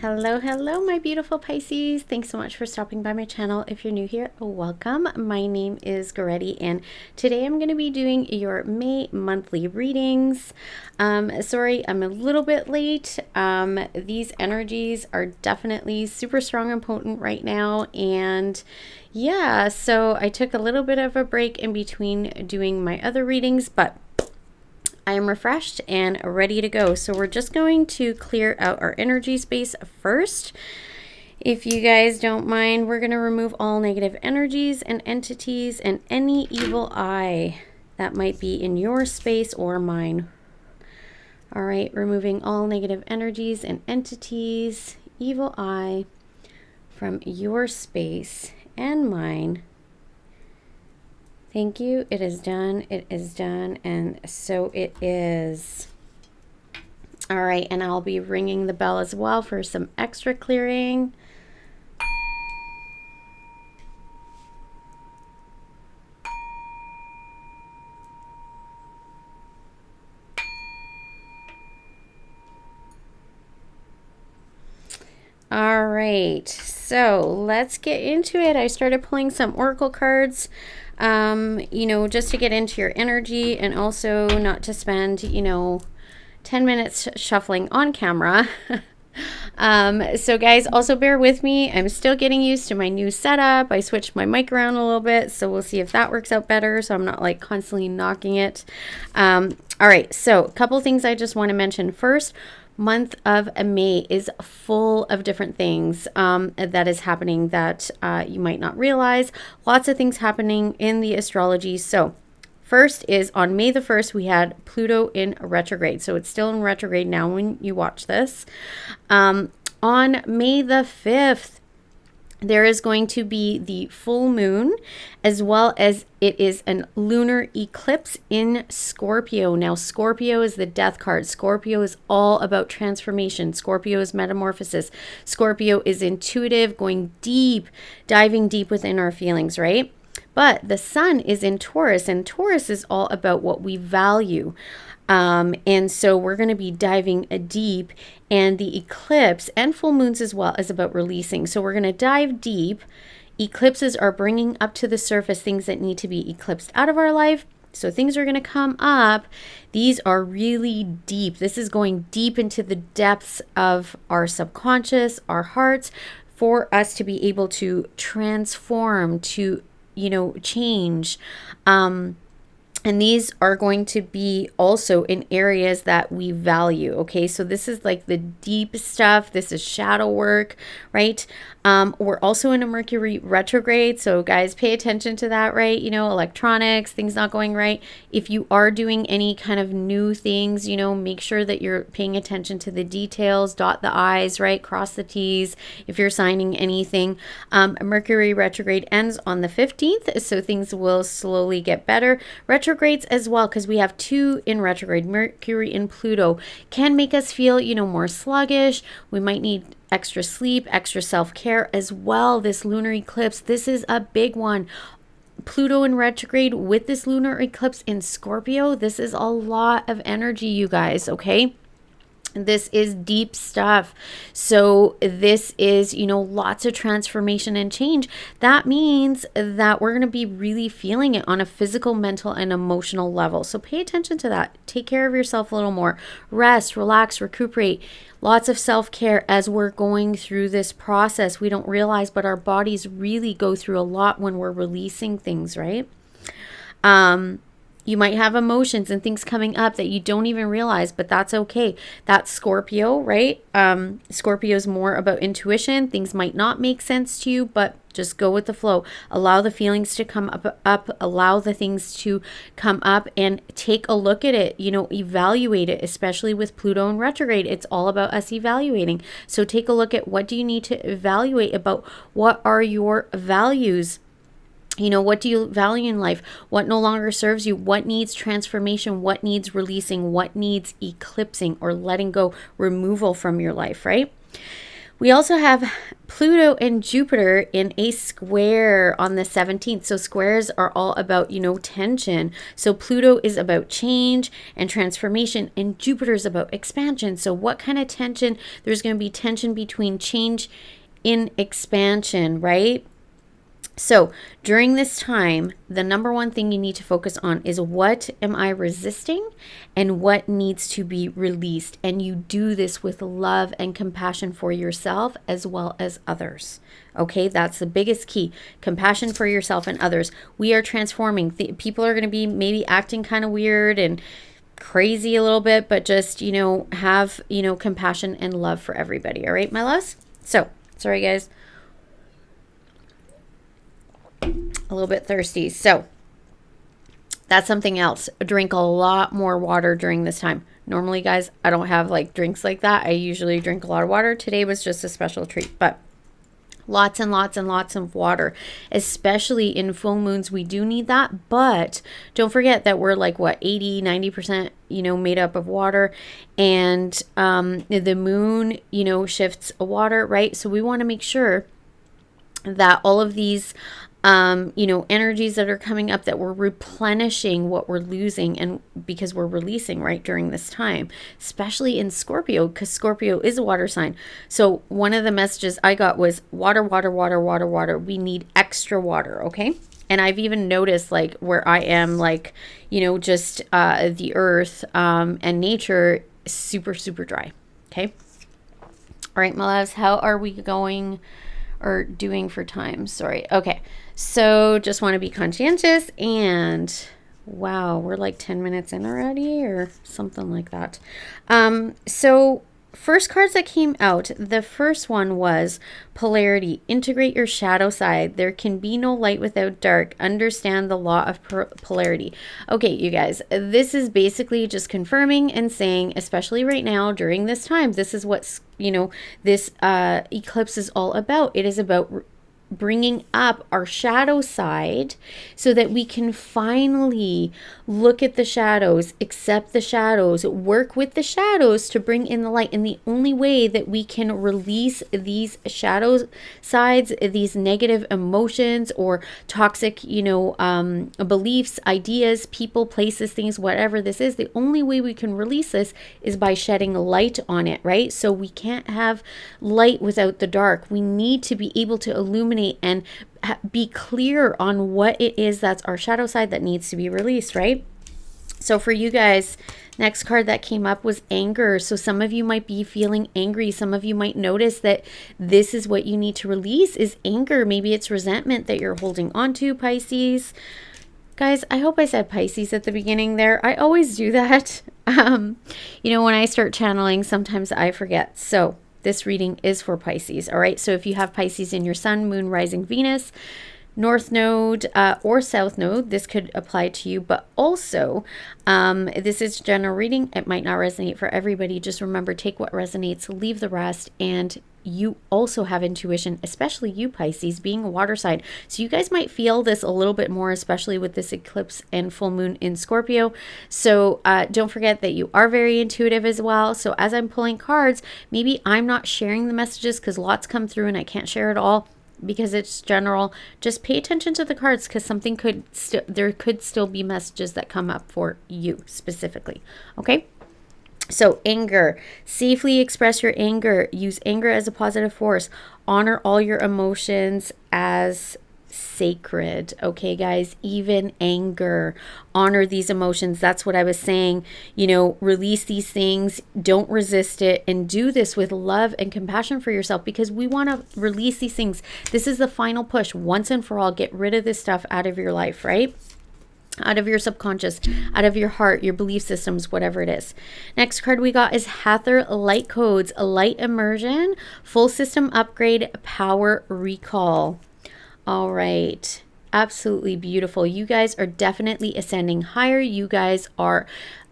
Hello, hello, my beautiful Pisces. Thanks so much for stopping by my channel. If you're new here, welcome. My name is Goretti, and today I'm going to be doing your May monthly readings. Sorry, I'm a little bit late. These energies are definitely super strong and potent right now, and yeah, so I took a little bit of a break in between doing my other readings, but I am refreshed and ready to go. So we're just going to clear out our energy space first. If you guys don't mind, we're going to remove all negative energies and entities and any evil eye that might be in your space or mine. All right, removing all negative energies and entities, evil eye from your space and mine. Thank you. It is done. It is done. And so it is. All right. And I'll be ringing the bell as well for some extra clearing. All right. So let's get into it. I started pulling some oracle cards. You know, just to get into your energy and also not to spend, 10 minutes shuffling on camera. So guys, also bear with me. I'm still getting used to my new setup. I switched my mic around a little bit, so we'll see if that works out better, so I'm not like constantly knocking it. All right, so a couple things I just want to mention. First, month of May is full of different things that is happening that you might not realize. Lots of things happening in the astrology. So first is on May the 1st, we had Pluto in retrograde. So it's still in retrograde now when you watch this. On May the 5th, there is going to be the full moon, as well as it is an lunar eclipse in Scorpio. Now, Scorpio is the death card. Scorpio is all about transformation. Scorpio is metamorphosis. Scorpio is intuitive, going deep, diving deep within our feelings, right? But the sun is in Taurus, and Taurus is all about what we value. And so we're going to be diving deep, and the eclipse and full moons as well is about releasing. So we're going to dive deep. Eclipses are bringing up to the surface things that need to be eclipsed out of our life. So things are going to come up. These are really deep. This is going deep into the depths of our subconscious, our hearts, for us to be able to transform, to, change. And these are going to be also in areas that we value. Okay, so this is like the deep stuff. This is shadow work, right? We're also in a Mercury retrograde. So guys, pay attention to that, right? Electronics, things not going right. If you are doing any kind of new things, make sure that you're paying attention to the details, dot the I's, right? Cross the T's if you're signing anything. Mercury retrograde ends on the 15th. So things will slowly get better. Retrogrades as well, because we have two in retrograde. Mercury and Pluto can make us feel, more sluggish. We might need extra sleep, extra self-care as well. This lunar eclipse, this is a big one. Pluto in retrograde with this lunar eclipse in Scorpio, this is a lot of energy, you guys, okay? This is deep stuff. So this is, lots of transformation and change. That means that we're going to be really feeling it on a physical, mental, and emotional level. So pay attention to that. Take care of yourself a little more. Rest, relax, recuperate. Lots of self-care as we're going through this process. We don't realize, but our bodies really go through a lot when we're releasing things, right? You might have emotions and things coming up that you don't even realize, but that's okay. That's Scorpio, right? Scorpio is more about intuition. Things might not make sense to you, but just go with the flow. Allow the feelings to come up, allow the things to come up, and take a look at it, evaluate it, especially with Pluto in retrograde. It's all about us evaluating. So take a look at what do you need to evaluate about what are your values. What do you value in life? What no longer serves you? What needs transformation? What needs releasing? What needs eclipsing or letting go, removal from your life, right? We also have Pluto and Jupiter in a square on the 17th. So squares are all about, tension. So Pluto is about change and transformation, and Jupiter is about expansion. So what kind of tension? There's going to be tension between change in expansion, right? So during this time, the number one thing you need to focus on is, what am I resisting and what needs to be released? And you do this with love and compassion for yourself as well as others. Okay, that's the biggest key. Compassion for yourself and others. We are transforming. People are going to be maybe acting kind of weird and crazy a little bit, but just, have, compassion and love for everybody. All right, my loves? So, sorry guys. A little bit thirsty. So that's something else. Drink a lot more water during this time. Normally, guys, I don't have like drinks like that. I usually drink a lot of water. Today was just a special treat, but lots and lots and lots of water, especially in full moons. We do need that, but don't forget that we're like 80-90% made up of water, and the moon shifts water, right? So we want to make sure that all of these energies that are coming up, that we're replenishing what we're losing, and because we're releasing right during this time, especially in Scorpio, because Scorpio is a water sign. So one of the messages I got was water, water, water, water, water. We need extra water. Okay. And I've even noticed like where I am, like, just the earth and nature is super, super dry. Okay. All right, my loves, how are we going or doing for time? Sorry. Okay. So just want to be conscientious, and wow, we're like 10 minutes in already or something like that. So first cards that came out, the first one was polarity. Integrate your shadow side. There can be no light without dark. Understand the law of polarity. Okay, you guys, this is basically just confirming and saying, especially right now during this time, this is what, this eclipse is all about. It is about bringing up our shadow side so that we can finally look at the shadows, accept the shadows, work with the shadows to bring in the light. And the only way that we can release these shadow sides, these negative emotions or toxic, beliefs, ideas, people, places, things, whatever this is, the only way we can release this is by shedding light on it, right? So we can't have light without the dark. We need to be able to illuminate and be clear on what it is that's our shadow side that needs to be released, right? So for you guys, next card that came up was anger. So some of you might be feeling angry. Some of you might notice that this is what you need to release is anger. Maybe it's resentment that you're holding on to, Pisces. Guys, I hope I said Pisces at the beginning there. I always do that. When I start channeling, sometimes I forget. So this reading is for Pisces. All right. So if you have Pisces in your sun, moon, rising, Venus, North Node or South Node, this could apply to you. But also, this is general reading. It might not resonate for everybody. Just remember, take what resonates, leave the rest. And you also have intuition, especially you, Pisces, being a water sign. So you guys might feel this a little bit more, especially with this eclipse and full moon in Scorpio. So don't forget that you are very intuitive as well. So as I'm pulling cards, maybe I'm not sharing the messages because lots come through and I can't share it all because it's general. Just pay attention to the cards because something there could still be messages that come up for you specifically. Okay. So anger, safely express your anger, use anger as a positive force, honor all your emotions as sacred. Okay, guys, even anger, honor these emotions. That's what I was saying, release these things, don't resist it, and do this with love and compassion for yourself because we want to release these things. This is the final push once and for all. Get rid of this stuff out of your life, right? Out of your subconscious, out of your heart, your belief systems, whatever it is. Next card we got is Hathor Light Codes, Light Immersion, Full System Upgrade, Power Recall. All right. Absolutely beautiful. You guys are definitely ascending higher. You guys are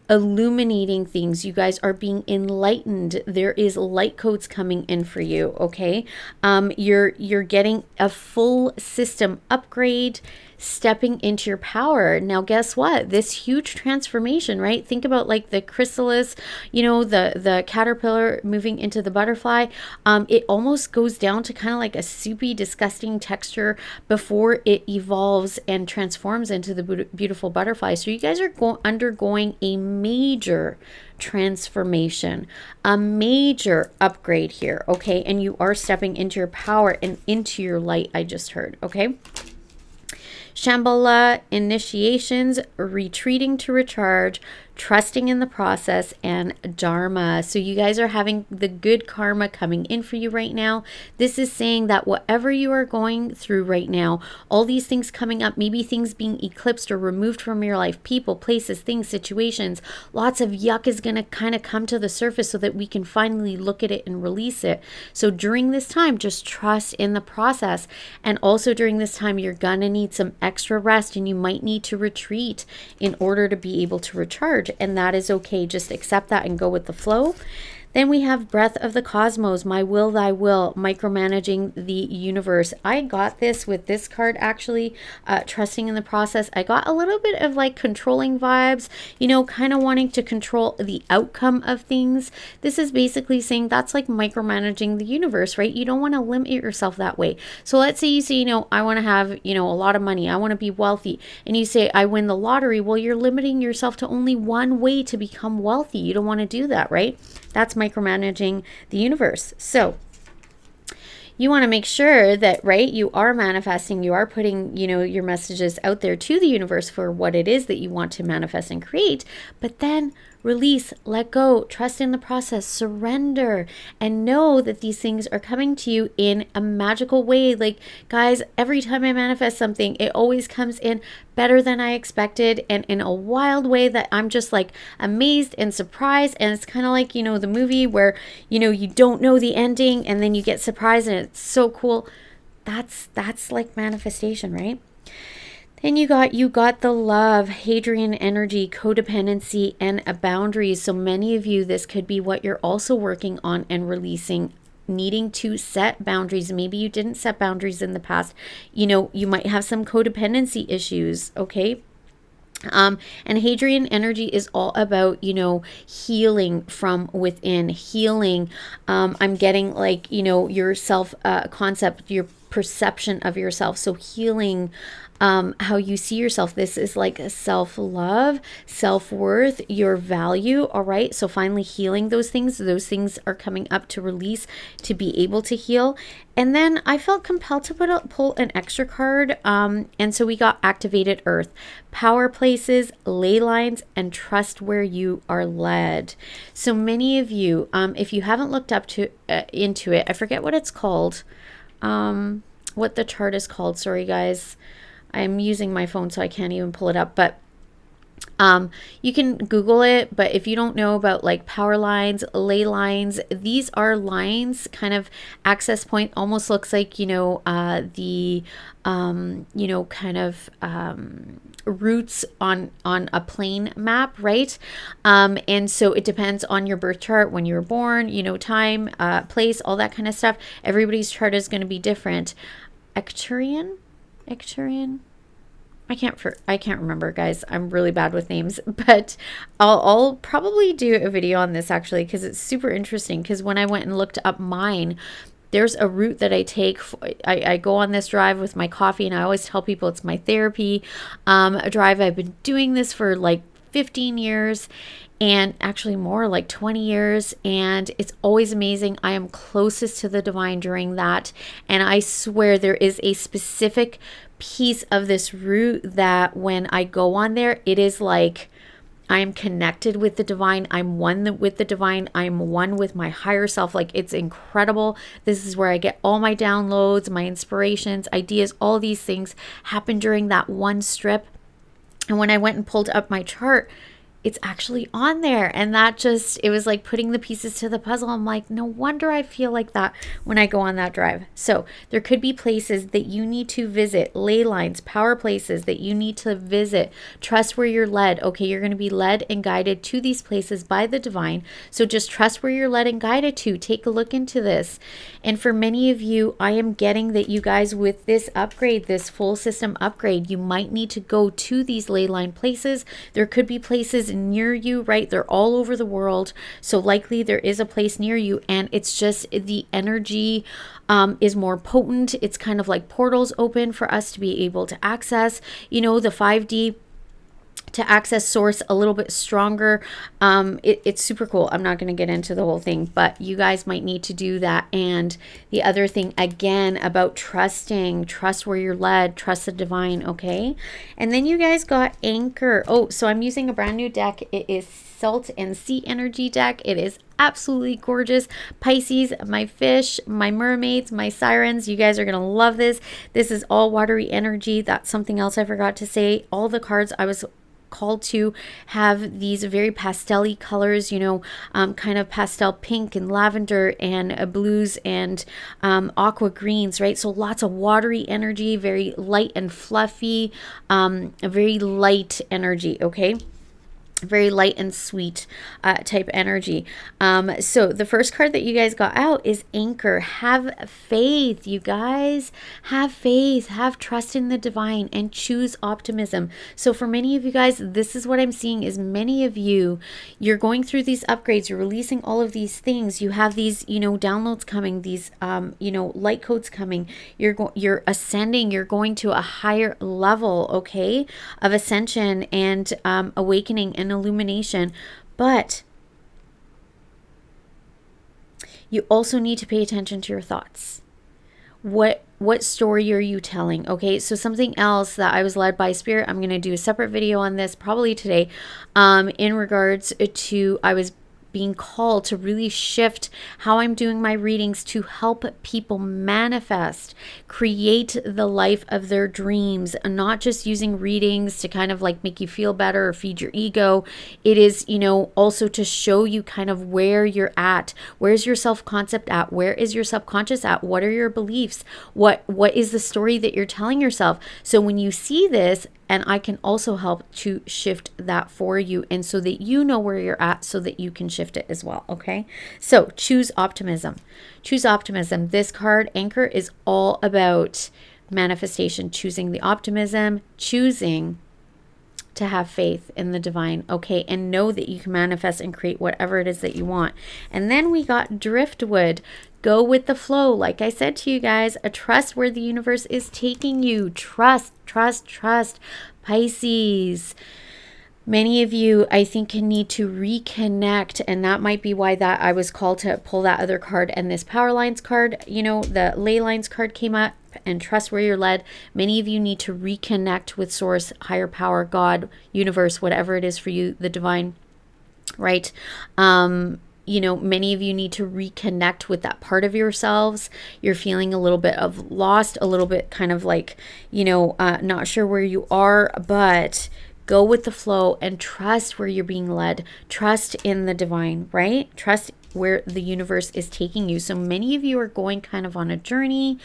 illuminating things. You guys are being enlightened. There is light codes coming in for you. Okay. You're getting a full system upgrade, stepping into your power. Now, guess what? This huge transformation, right? Think about like the chrysalis, the caterpillar moving into the butterfly. It almost goes down to kind of like a soupy, disgusting texture before it evolves and transforms into the beautiful butterfly. So you guys are undergoing a major transformation, a major upgrade here. Okay. And you are stepping into your power and into your light. I just heard. Okay. Shambhala initiations, retreating to recharge, trusting in the process, and dharma. So you guys are having the good karma coming in for you right now. This is saying that whatever you are going through right now, all these things coming up, maybe things being eclipsed or removed from your life, people, places, things, situations, lots of yuck is going to kind of come to the surface so that we can finally look at it and release it. So during this time, just trust in the process. And also during this time, you're going to need some extra rest, and you might need to retreat in order to be able to recharge. And that is okay. Just accept that and go with the flow. Then we have breath of the cosmos, my will, thy will, micromanaging the universe. I got this with this card, actually, trusting in the process. I got a little bit of like controlling vibes, kind of wanting to control the outcome of things. This is basically saying that's like micromanaging the universe, right? You don't want to limit yourself that way. So let's say you say, I want to have, a lot of money. I want to be wealthy. And you say, I win the lottery. Well, you're limiting yourself to only one way to become wealthy. You don't want to do that, right? That's micromanaging the universe. So you want to make sure that, right, you are manifesting, you are putting, your messages out there to the universe for what it is that you want to manifest and create, but then release, let go, trust in the process, surrender, and know that these things are coming to you in a magical way. Like, guys, every time I manifest something, it always comes in better than I expected, and in a wild way that I'm just like amazed and surprised. And it's kind of like, the movie where, you don't know the ending and then you get surprised and it's so cool. That's like manifestation, right? Then you got the love, Hadrian energy, codependency, and boundaries. So many of you, this could be what you're also working on and releasing, needing to set boundaries. Maybe you didn't set boundaries in the past. You might have some codependency issues, okay? And Hadrian energy is all about, healing from within, healing. I'm getting like, your self concept, your perception of yourself. So healing how you see yourself. This is like a self-love, self-worth, your value. All right. So finally healing those things are coming up to release, to be able to heal. And then I felt compelled to pull an extra card. And so we got activated earth, power places, ley lines, and trust where you are led. So many of you, if you haven't looked up into it, I forget what it's called, what the chart is called. Sorry, guys. I'm using my phone, so I can't even pull it up, but you can Google it. But if you don't know about like power lines, ley lines, these are lines, kind of access point, almost looks like, the, kind of routes on a plane map, right? And so it depends on your birth chart, when you were born, time, place, all that kind of stuff. Everybody's chart is going to be different. Acturian? I can't remember, guys. I'm really bad with names, but I'll probably do a video on this actually, because it's super interesting. Because when I went and looked up mine, there's a route that I take. I go on this drive with my coffee, and I always tell people it's my therapy drive. I've been doing this for like 15 years, and actually more, like 20 years. And it's always amazing. I am closest to the divine during that. And I swear there is a specific piece of this route that when I go on there, it is like I'm connected with the divine. I'm one with the divine. I'm one with my higher self. Like, it's incredible. This is where I get all my downloads, my inspirations, ideas. All these things happen during that one strip. And when I went and pulled up my chart, it's actually on there. And that just, it was like putting the pieces to the puzzle. I'm like, no wonder I feel like that when I go on that drive. So there could be places that you need to visit, ley lines, power places that you need to visit. Trust where you're led. Okay, you're going to be led and guided to these places by the divine. So just trust where you're led and guided to. Take a look into this. And for many of you, I am getting that you guys, with this upgrade, this full system upgrade, you might need to go to these ley line places. There could be places near you, right? They're all over the world. So likely there is a place near you, and it's just the energy is more potent. It's kind of like portals open for us to be able to access, you know, the 5D, to access source a little bit stronger. It's super cool. I'm not going to get into the whole thing, but you guys might need to do that. And the other thing, again, about trusting, trust where you're led, trust the divine. Okay. And then you guys got anchor. Oh, so I'm using a brand new deck. It is Salt and Sea Energy deck. It is absolutely gorgeous. Pisces, my fish, my mermaids, my sirens, you guys are going to love this. This is all watery energy. That's something else I forgot to say. All the cards I was called to have these very pastel-y colors, you know, kind of pastel pink and lavender and blues and aqua greens, right? So lots of watery energy, very light and fluffy, a very light energy, okay? Very light and sweet type energy. So the first card that you guys got out is Anchor. Have faith, you guys. Have faith, have trust in the divine, and choose optimism. So for many of you guys, this is what I'm seeing is many of you, you're going through these upgrades, you're releasing all of these things, you have these, you know, downloads coming, these, you know, light codes coming, you're ascending, you're going to a higher level, okay, of ascension and awakening and illumination. But you also need to pay attention to your thoughts. What story are you telling? Okay, so something else that I was led by Spirit, I'm going to do a separate video on this probably today, in regards to, I was being called to really shift how I'm doing my readings to help people manifest, create the life of their dreams, and not just using readings to kind of like make you feel better or feed your ego. It is, you know, also to show you kind of where you're at. Where's your self-concept at? Where is your subconscious at? What are your beliefs? What is the story that you're telling yourself? So when you see this, and I can also help to shift that for you, and so that you know where you're at so that you can shift it as well, okay? So choose optimism. Choose optimism. This card, Anchor, is all about manifestation, choosing the optimism, choosing to have faith in the divine, okay, and know that you can manifest and create whatever it is that you want. And then we got Driftwood. Go with the flow. Like I said to you guys, a trust where the universe is taking you. Trust, trust, trust. Pisces. Many of you, I think, can need to reconnect, and that might be why that I was called to pull that other card and this Power Lines card. You know, the Ley Lines card came up, and trust where you're led. Many of you need to reconnect with Source, higher power, God, universe, whatever it is for you, the divine, right? You know, many of you need to reconnect with that part of yourselves. You're feeling a little bit of lost, a little bit kind of like, you know, not sure where you are, but go with the flow and trust where you're being led. Trust in the divine, right? Trust where the universe is taking you. So many of you are going kind of on a journey.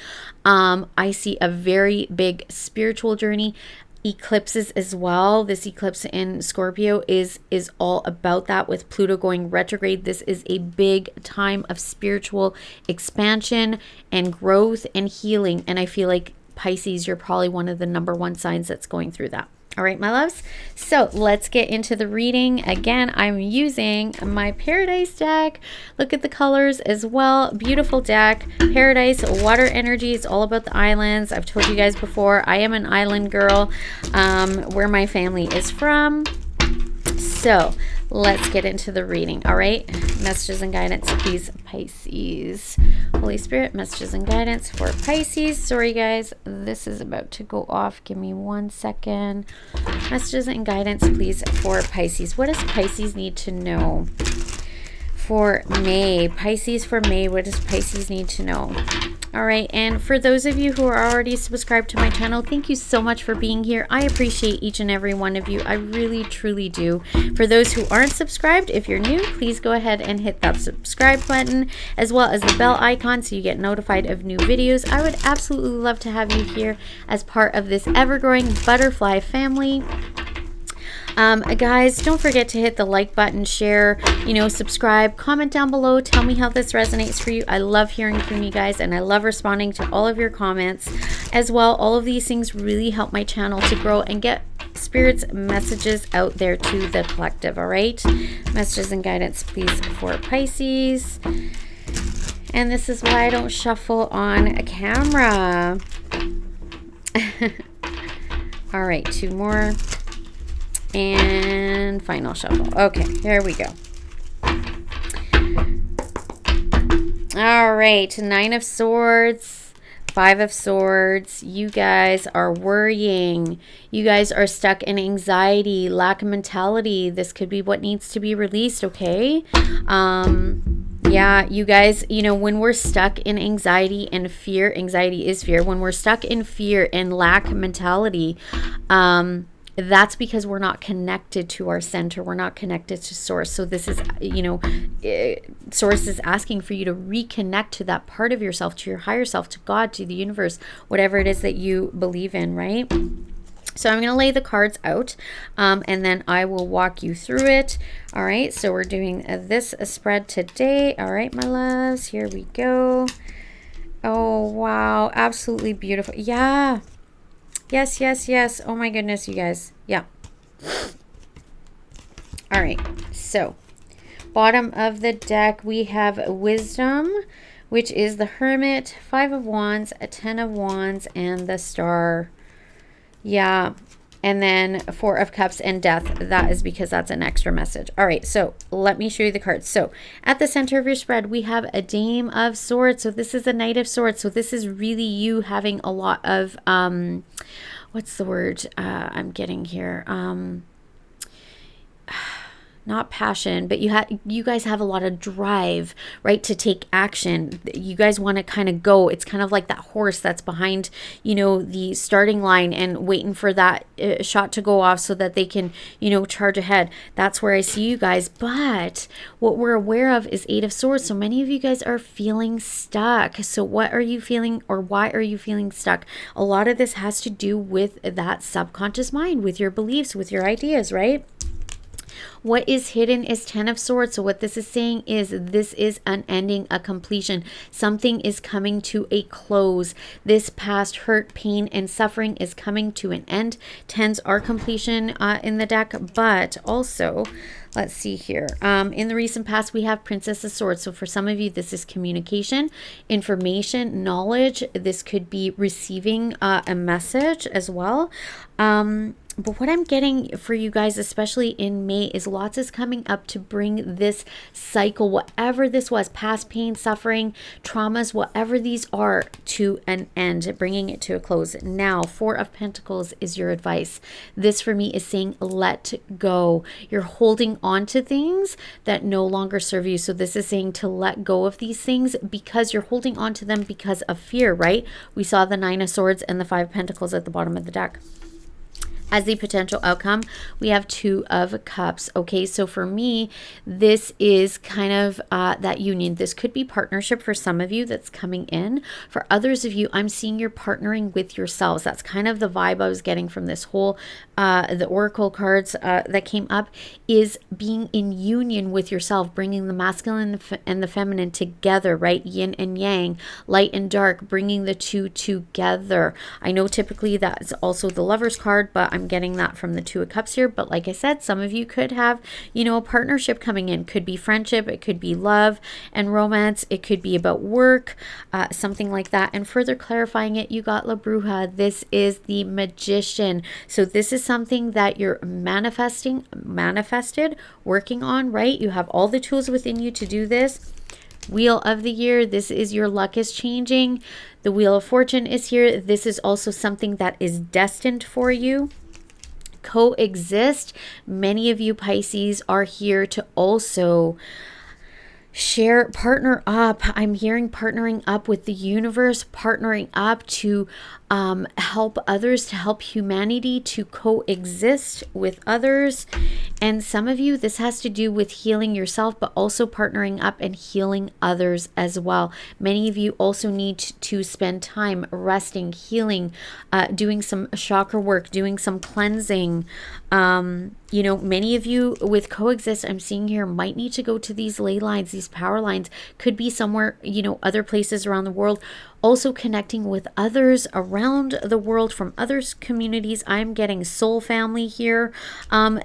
I see a very big spiritual journey. Eclipses as well. This eclipse in Scorpio is all about that, with Pluto going retrograde. This is a big time of spiritual expansion and growth and healing. And I feel like Pisces, you're probably one of the #1 signs that's going through that. All right, my loves. So let's get into the reading. Again, I'm using my Paradise deck. Look at the colors as well. Beautiful deck. Paradise, water energy. It's all about the islands. I've told you guys before, I am an island girl, where my family is from. So let's get into the reading. All right, messages and guidance, please, Pisces. Holy Spirit, messages and guidance for Pisces. Sorry guys, this is about to go off. Give me 1 second. Messages and guidance, please, for Pisces. What does Pisces need to know for May? Pisces for May, what does Pisces need to know? All right, and for those of you who are already subscribed to my channel, thank you so much for being here. I appreciate each and every one of you. I really, truly do. For those who aren't subscribed, if you're new, please go ahead and hit that subscribe button, as well as the bell icon so you get notified of new videos. I would absolutely love to have you here as part of this ever-growing butterfly family. Guys, don't forget to hit the like button, share, subscribe, comment down below. Tell me how this resonates for you. I love hearing from you guys, and I love responding to all of your comments as well. All of these things really help my channel to grow and get Spirit's messages out there to the collective. All right, messages and guidance, please, for Pisces. And this is why I don't shuffle on a camera. All right, 2 more. And final shuffle. Okay, here we go. All right, 9 of Swords, 5 of Swords. You guys are worrying. You guys are stuck in anxiety, lack of mentality. This could be what needs to be released, okay? Yeah, you guys, when we're stuck in anxiety and fear, anxiety is fear. When we're stuck in fear and lack mentality, that's because we're not connected to our center. We're not connected to source. So this is, source is asking for you to reconnect to that part of yourself, to your higher self, to God, to the universe, whatever it is that you believe in, right? So I'm going to lay the cards out, and then I will walk you through it. All right, so we're doing this spread today. All right, my loves, here we go. Oh, wow, absolutely beautiful. Yeah. Yes, yes, yes. Oh my goodness, you guys. Yeah. All right. So, bottom of the deck, we have Wisdom, which is the Hermit, 5 of Wands, a 10 of Wands, and the Star. Yeah. And then 4 of Cups and Death. That is because that's an extra message. All right, so let me show you the cards. So at the center of your spread, we have a Dame of Swords. So this is a Knight of Swords. So this is really you having a lot of, what's the word I'm getting here? Not passion, but you guys have a lot of drive, right, to take action. You guys want to kind of go. It's kind of like that horse that's behind, the starting line and waiting for that shot to go off so that they can, charge ahead. That's where I see you guys. But what we're aware of is 8 of Swords. So many of you guys are feeling stuck. So what are you feeling, or why are you feeling stuck? A lot of this has to do with that subconscious mind, with your beliefs, with your ideas, right? What is hidden is 10 of Swords. So what this is saying is this is an ending, a completion. Something is coming to a close. This past hurt, pain, and suffering is coming to an end. 10s are completion in the deck, but also, let's see here. In the recent past, we have Princess of Swords. So for some of you, this is communication, information, knowledge. This could be receiving a message as well. But what I'm getting for you guys, especially in May, is lots is coming up to bring this cycle, whatever this was, past pain, suffering, traumas, whatever these are, to an end, bringing it to a close. Now, 4 of Pentacles is your advice. This for me is saying let go. You're holding on to things that no longer serve you. So this is saying to let go of these things because you're holding on to them because of fear, right? We saw the 9 of Swords and the 5 of Pentacles at the bottom of the deck. As the potential outcome, we have 2 of Cups. Okay, so for me, this is kind of that union. This could be partnership for some of you that's coming in. For others of you, I'm seeing you're partnering with yourselves. That's kind of the vibe I was getting from this whole, the oracle cards that came up, is being in union with yourself, bringing the masculine and the feminine together, right? Yin and yang, light and dark, bringing the two together. I know typically that's also the Lover's card, but I'm getting that from the 2 of Cups here. But like I said, some of you could have, a partnership coming in. Could be friendship, it could be love and romance, it could be about work, something like that. And further clarifying it, you got La Bruja. This is the Magician. So this is something that you're manifested, working on, right? You have all the tools within you to do this. Wheel of the Year, this is your luck is changing. The Wheel of Fortune is here. This is also something that is destined for you. Coexist. Many of you Pisces are here to also Share, partner up. I'm hearing partnering up with the universe, partnering up to help others, to help humanity to coexist with others. And some of you, this has to do with healing yourself, but also partnering up and healing others as well. Many of you also need to spend time resting, healing, doing some chakra work, doing some cleansing. You know, many of you with coexist, I'm seeing here, might need to go to these ley lines, these power lines. Could be somewhere, you know, other places around the world. Also connecting with others around the world from other communities. I'm getting soul family here.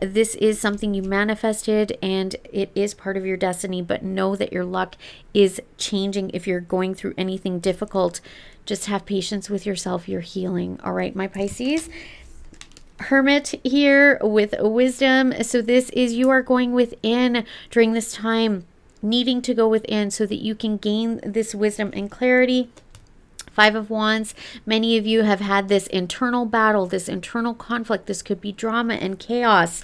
This is something you manifested and it is part of your destiny, but know that your luck is changing. If you're going through anything difficult, just have patience with yourself. You're healing. All right, my Pisces. Hermit here with wisdom. So this is, you are going within during this time, needing to go within so that you can gain this wisdom and clarity. Five of Wands. Many of you have had this internal battle, this internal conflict. This could be drama and chaos.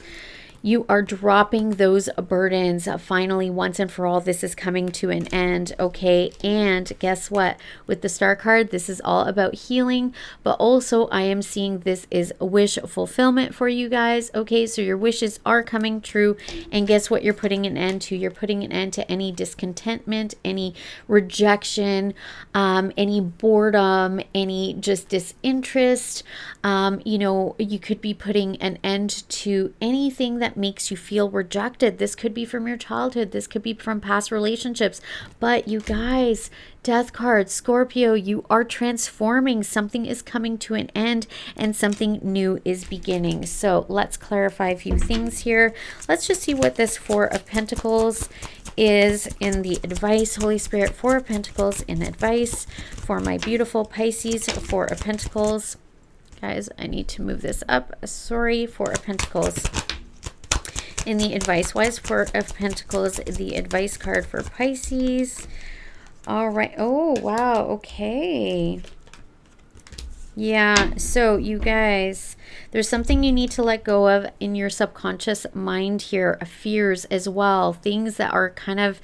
You are dropping those burdens. Finally, once and for all, this is coming to an end, okay? And guess what? With the Star card, this is all about healing, but also I am seeing this is a wish fulfillment for you guys, okay? So your wishes are coming true, and guess what you're putting an end to? You're putting an end to any discontentment, any rejection, any boredom, any just disinterest. You know, you could be putting an end to anything that makes you feel rejected. This could be from your childhood. This could be from past relationships. But you guys, Death card, Scorpio, you are transforming. Something is coming to an end and something new is beginning. So let's clarify a few things here. Let's just see what this Four of Pentacles is in the advice. Holy Spirit, Four of Pentacles in advice for my beautiful Pisces. Four of Pentacles. Guys, I need to move this up. Sorry. Four of Pentacles in the advice wise. Four of Pentacles, the advice card for Pisces. All right. Oh, wow. Okay. Yeah. So you guys, there's something you need to let go of in your subconscious mind here. Fears as well. Things that are kind of,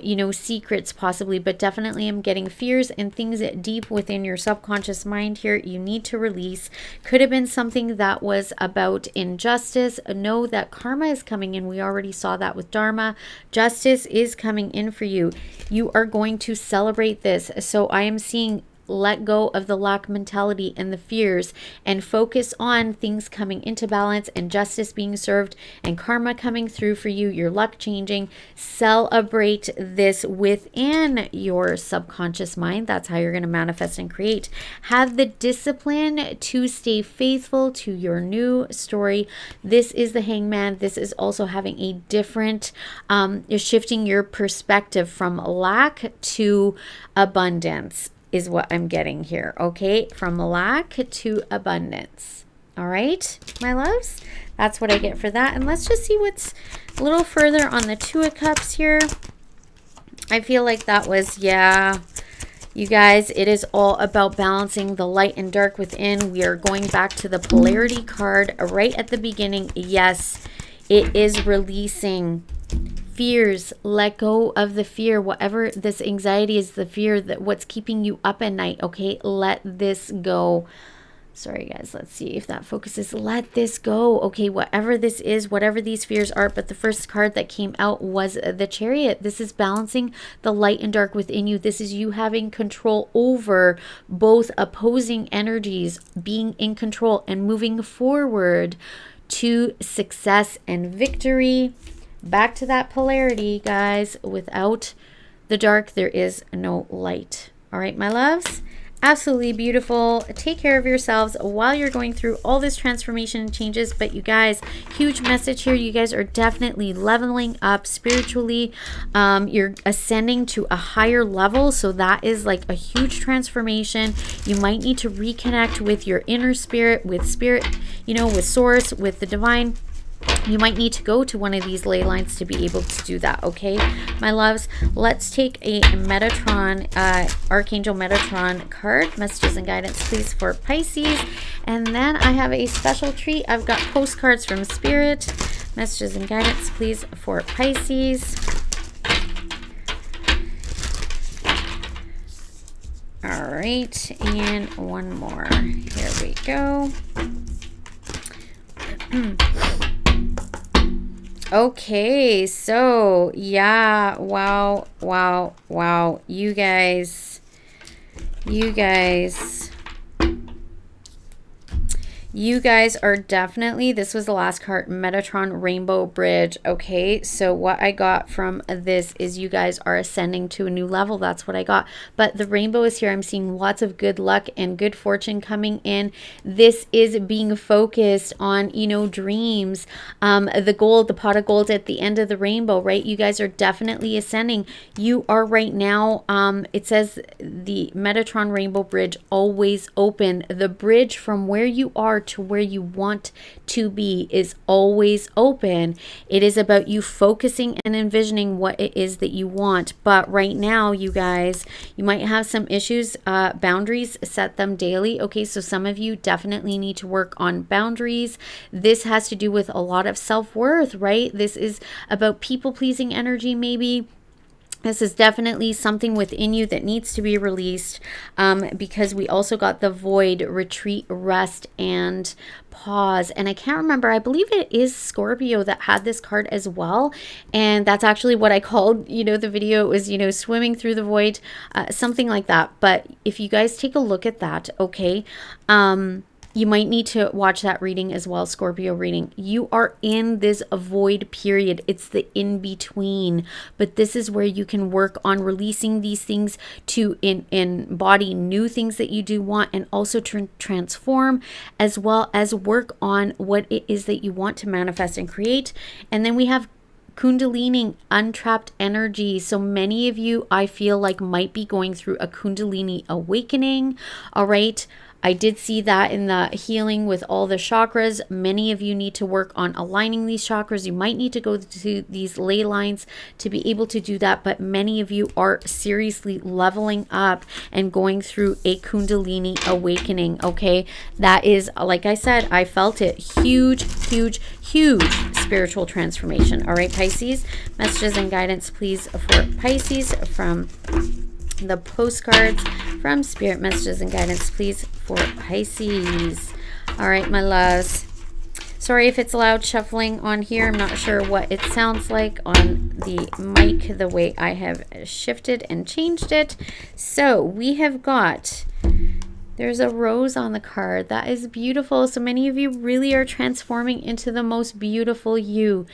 you know, secrets possibly, but definitely I'm getting fears and things that deep within your subconscious mind here you need to release. Could have been something that was about injustice. Know that karma is coming in. We already saw that with Dharma. Justice is coming in for you. You are going to celebrate this. So I am seeing let go of the lack mentality and the fears and focus on things coming into balance and justice being served and karma coming through for you, your luck changing. Celebrate this within your subconscious mind. That's how you're going to manifest and create. Have the discipline to stay faithful to your new story. This is the Hangman. This is also having a different, shifting your perspective from lack to abundance is what I'm getting here, okay? From lack to abundance. All right, my loves? That's what I get for that. And let's just see what's a little further on the Two of Cups here. I feel like that was, yeah, you guys, it is all about balancing the light and dark within. We are going back to the polarity card right at the beginning. Yes, it is releasing fears. Let go of the fear. Whatever this anxiety is, the fear, that what's keeping you up at night, okay? Let this go. Sorry guys, let's see if that focuses. Let this go, okay? Whatever this is, whatever these fears are. But the first card that came out was the Chariot. This is balancing the light and dark within you. This is you having control over both opposing energies, being in control and moving forward to success and victory. Back to that polarity, guys. Without the dark, there is no light. All right, my loves? Absolutely beautiful. Take care of yourselves while you're going through all this transformation and changes. But you guys, huge message here. You guys are definitely leveling up spiritually. You're ascending to a higher level. So that is like a huge transformation. You might need to reconnect with your inner spirit, you know, with source, with the divine. You might need to go to one of these ley lines to be able to do that, okay, my loves? Let's take a Metatron, Archangel Metatron card. Messages and guidance, please, for Pisces. And then I have a special treat. I've got postcards from Spirit. Messages and guidance, please, for Pisces. All right, and one more. Here we go. Okay, so yeah, wow. You guys. You guys are definitely, this was the last card, Metatron Rainbow Bridge. Okay, so what I got from this is you guys are ascending to a new level. That's what I got. But the rainbow is here. I'm seeing lots of good luck and good fortune coming in. This is being focused on, you know, dreams. The gold, the pot of gold at the end of the rainbow, right? You guys are definitely ascending. You are right now, it says the Metatron Rainbow Bridge always open. The bridge from where you are to where you want to be is always open. It is about you focusing and envisioning what it is that you want. But right now, you guys, you might have some issues. Boundaries, set them daily. Okay, so some of you definitely need to work on boundaries. This has to do with a lot of self-worth, right? This is about people-pleasing energy, maybe. This is definitely something within you that needs to be released, because we also got the void, retreat, rest, and pause. And I can't remember, I believe it is Scorpio that had this card as well. And that's actually what I called, you know, the video. It was, you know, swimming through the void, something like that. But if you guys take a look at that, okay, you might need to watch that reading as well, Scorpio reading. You are in this void period. It's the in-between. But this is where you can work on releasing these things to embody new things that you do want, and also transform, as well as work on what it is that you want to manifest and create. And then we have Kundalini, untrapped energy. So many of you, I feel like, might be going through a Kundalini awakening. All right. I did see that in the healing with all the chakras. Many of you need to work on aligning these chakras. You might need to go to these ley lines to be able to do that. But many of you are seriously leveling up and going through a Kundalini awakening. Okay. That is, like I said, I felt it. Huge spiritual transformation. All right, Pisces. Messages and guidance, please, for Pisces from the postcards from Spirit. Messages and guidance, please, for Pisces. All right, my loves. Sorry if it's loud shuffling on here. I'm not sure what it sounds like on the mic, the way I have shifted and changed it. So we have got, there's a rose on the card. That is beautiful. So many of you really are transforming into the most beautiful you.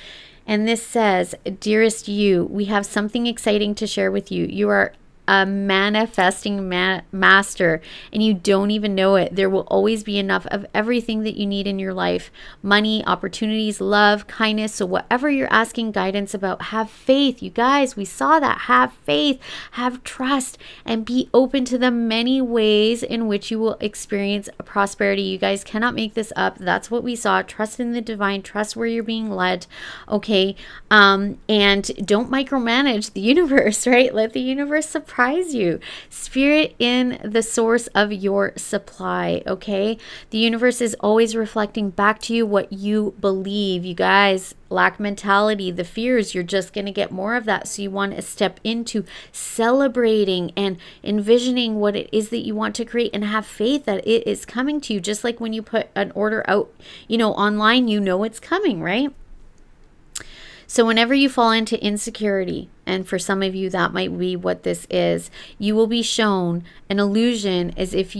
And this says, dearest you, we have something exciting to share with you. You are a manifesting master, and you don't even know it. There will always be enough of everything that you need in your life: money, opportunities, love, kindness. So whatever you're asking guidance about, have faith. You guys, we saw that. Have faith, have trust, and be open to the many ways in which you will experience prosperity. You guys cannot make this up. That's what we saw. Trust in the divine, trust where you're being led. Okay. And don't micromanage the universe, right? Let the universe surprise you. Spirit in the source of your supply. Okay. The universe is always reflecting back to you what you believe. You guys, lack mentality, the fears, you're just going to get more of that. So you want to step into celebrating and envisioning what it is that you want to create, and have faith that it is coming to you. Just like when you put an order out, you know, online, you know it's coming, right? So whenever you fall into insecurity, and for some of you that might be what this is, you will be shown an illusion as if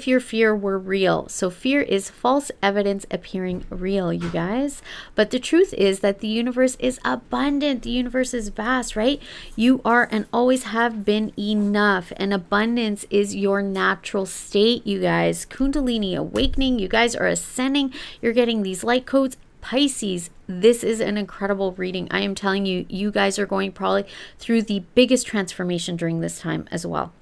your fear were real. So fear is false evidence appearing real, you guys. But the truth is that the universe is abundant. The universe is vast, right? You are and always have been enough, and abundance is your natural state, you guys. Kundalini awakening, you guys are ascending. You're getting these light codes. Pisces, this is an incredible reading. I am telling you, you guys are going probably through the biggest transformation during this time as well.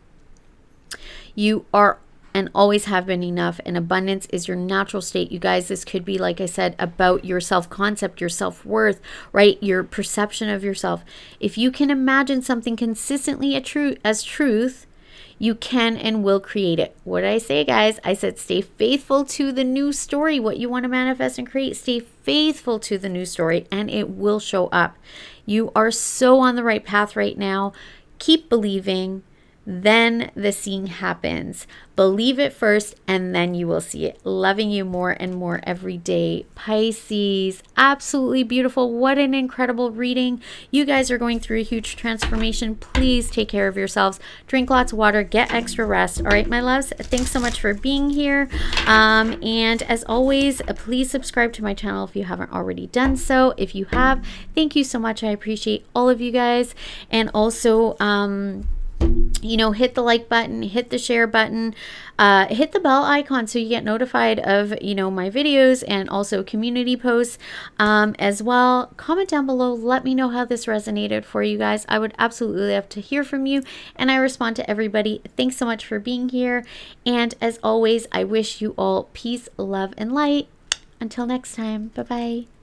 You are and always have been enough, and abundance is your natural state. You guys, this could be, like I said, about your self-concept, your self-worth, right? Your perception of yourself. If you can imagine something consistently as truth, you can and will create it. What did I say, guys? I said stay faithful to the new story. What you want to manifest and create, stay faithful to the new story, and it will show up. You are so on the right path right now. Keep believing. then the seeing happens. Believe it first, and then you will see it. Loving you more and more every day, Pisces. Absolutely beautiful. What an incredible reading. You guys are going through a huge transformation. Please take care of yourselves. Drink lots of water. Get extra rest. All right, my loves. Thanks so much for being here. And as always, please subscribe to my channel if you haven't already done so. If you have, thank you so much. I appreciate all of you guys. And also, you know, hit the like button, hit the share button, hit the bell icon so you get notified of, you know, my videos and also community posts as well. Comment down below. Let me know how this resonated for you guys. I would absolutely love to hear from you, and I respond to everybody. Thanks so much for being here. And as always, I wish you all peace, love, and light. Until next time. Bye-bye.